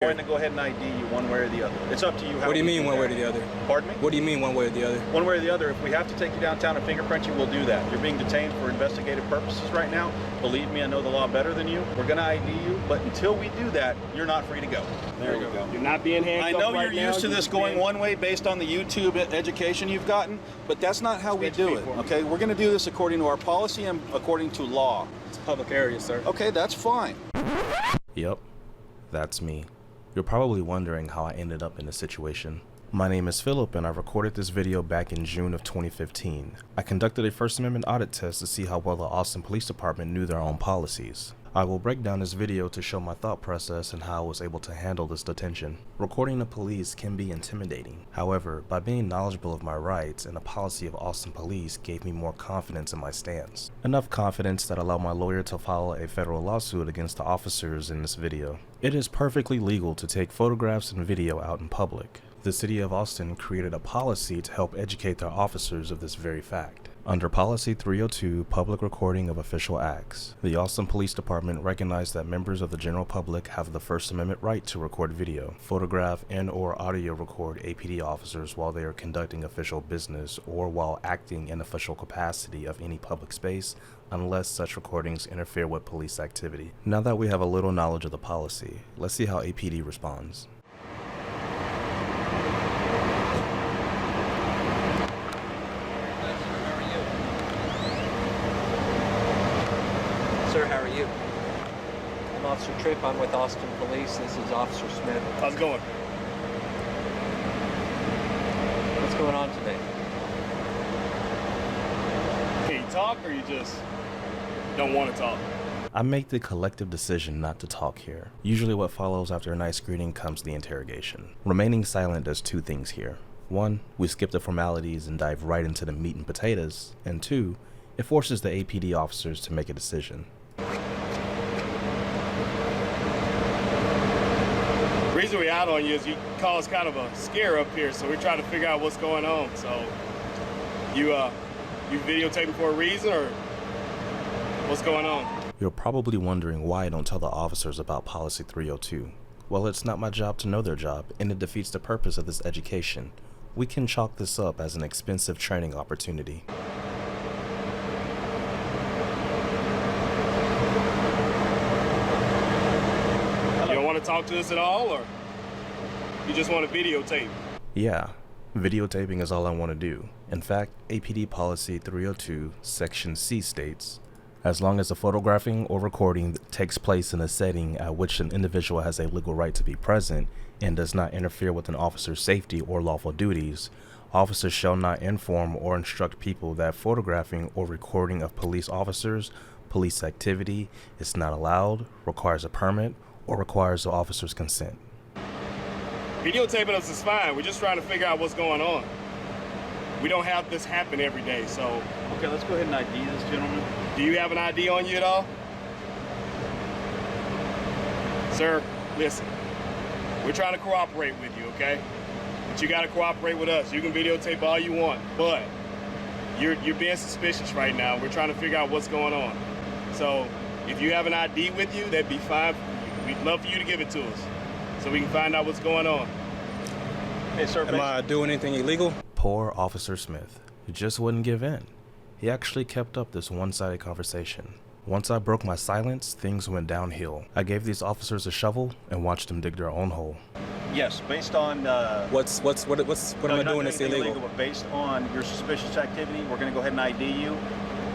I'm going to go ahead and ID you one way or the other. It's up to you. What do you mean one way or the other? Pardon me? What do you mean one way or the other? One way or the other. If we have to take you downtown and fingerprint you, we'll do that. You're being detained for investigative purposes right now. Believe me, I know the law better than you. We're going to ID you, but until we do that, you're not free to go. There you go. You're not being handcuffed. I know right you're used to this going one way based on the YouTube education you've gotten, but that's not how we do it, okay? We're going to do this according to our policy and according to law. It's a public area, sir. Okay, that's fine. Yep, that's me. You're probably wondering how I ended up in this situation. My name is Philip and I recorded this video back in June of 2015. I conducted a First Amendment audit test to see how well the Austin Police Department knew their own policies. I will break down this video to show my thought process and how I was able to handle this detention. Recording the police can be intimidating. However, by being knowledgeable of my rights and the policy of Austin Police gave me more confidence in my stance. Enough confidence that allowed my lawyer to file a federal lawsuit against the officers in this video. It is perfectly legal to take photographs and video out in public. The city of Austin created a policy to help educate their officers of this very fact. Under Policy 302, Public Recording of Official Acts, the Austin Police Department recognized that members of the general public have the First Amendment right to record video, photograph, and/or audio record APD officers while they are conducting official business or while acting in official capacity of any public space, unless such recordings interfere with police activity. Now that we have a little knowledge of the policy, let's see how APD responds. Sir, how are you? I'm Officer Tripp. I'm with Austin Police. This is Officer Smith. How's it going? What's going on today? Can you talk or you just don't want to talk? I make the collective decision not to talk here. Usually what follows after a nice greeting comes the interrogation. Remaining silent does two things here. One, we skip the formalities and dive right into the meat and potatoes. And two, it forces the APD officers to make a decision. The reason we're out on you is you caused kind of a scare up here, so we're trying to figure out what's going on. So you videotaping for a reason or what's going on? You're probably wondering why I don't tell the officers about Policy 302. Well, it's not my job to know their job, and it defeats the purpose of this education. We can chalk this up as an expensive training opportunity. You don't want to talk to us at all, or you just want to videotape? Yeah, videotaping is all I want to do. In fact, APD Policy 302, Section C states, as long as the photographing or recording takes place in a setting at which an individual has a legal right to be present and does not interfere with an officer's safety or lawful duties, officers shall not inform or instruct people that photographing or recording of police officers, police activity is not allowed, requires a permit, or requires the officer's consent. Videotaping us is fine. We're just trying to figure out what's going on. We don't have this happen every day, so. Okay, let's go ahead and ID this gentleman. Do you have an ID on you at all? Sir, listen. We're trying to cooperate with you, okay? But you gotta cooperate with us. You can videotape all you want, but you're being suspicious right now. We're trying to figure out what's going on. So if you have an ID with you, that'd be fine for you. We'd love for you to give it to us so we can find out what's going on. Hey, sir. Am I doing anything illegal? Poor Officer Smith. He just wouldn't give in. He actually kept up this one-sided conversation. Once I broke my silence, things went downhill. I gave these officers a shovel and watched them dig their own hole. Yes, based on What am I doing that's illegal? But based on your suspicious activity, we're going to go ahead and ID you.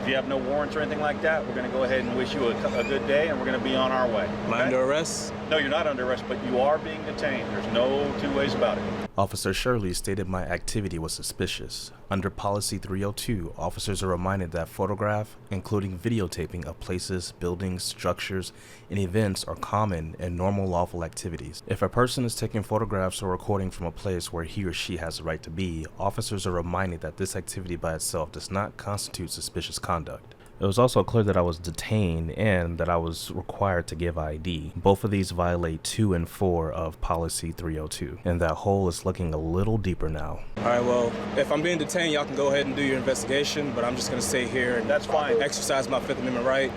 If you have no warrants or anything like that, we're going to go ahead and wish you a good day, and we're going to be on our way. Am I under arrest? No, you're not under arrest, but you are being detained. There's no two ways about it. Officer Shirley stated my activity was suspicious. Under Policy 302, officers are reminded that photograph, including videotaping of places, buildings, structures, and events are common and normal lawful activities. If a person is taking photographs or recording from a place where he or she has the right to be, officers are reminded that this activity by itself does not constitute suspicious conduct. It was also clear that I was detained and that I was required to give ID. Both of these violate 2 and 4 of Policy 302, and that hole is looking a little deeper now. All right, well, if I'm being detained, y'all can go ahead and do your investigation, but I'm just going to stay here and That's fine. exercise my Fifth Amendment right.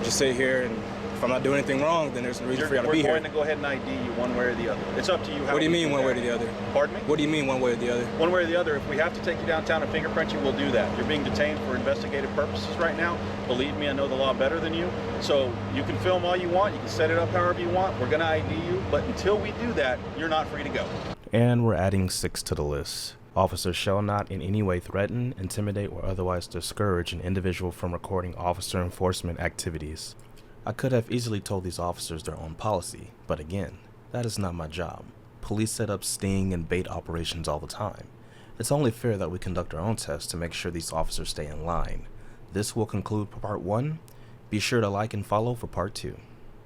Just stay here and If I'm not doing anything wrong, then there's no reason for y'all to be We're here. going to go ahead and ID you one way or the other. It's up to you. What do you mean one way or the other? Pardon me? What do you mean one way or the other? One way or the other. If we have to take you downtown and fingerprint you, we'll do that. You're being detained for investigative purposes right now. Believe me, I know the law better than you. So you can film all you want. You can set it up however you want. We're going to ID you. But until we do that, you're not free to go. And we're adding 6 to the list. Officers shall not in any way threaten, intimidate, or otherwise discourage an individual from recording officer enforcement activities. I could have easily told these officers their own policy, but again, that is not my job. Police set up sting and bait operations all the time. It's only fair that we conduct our own tests to make sure these officers stay in line. This will conclude part 1. Be sure to like and follow for part 2.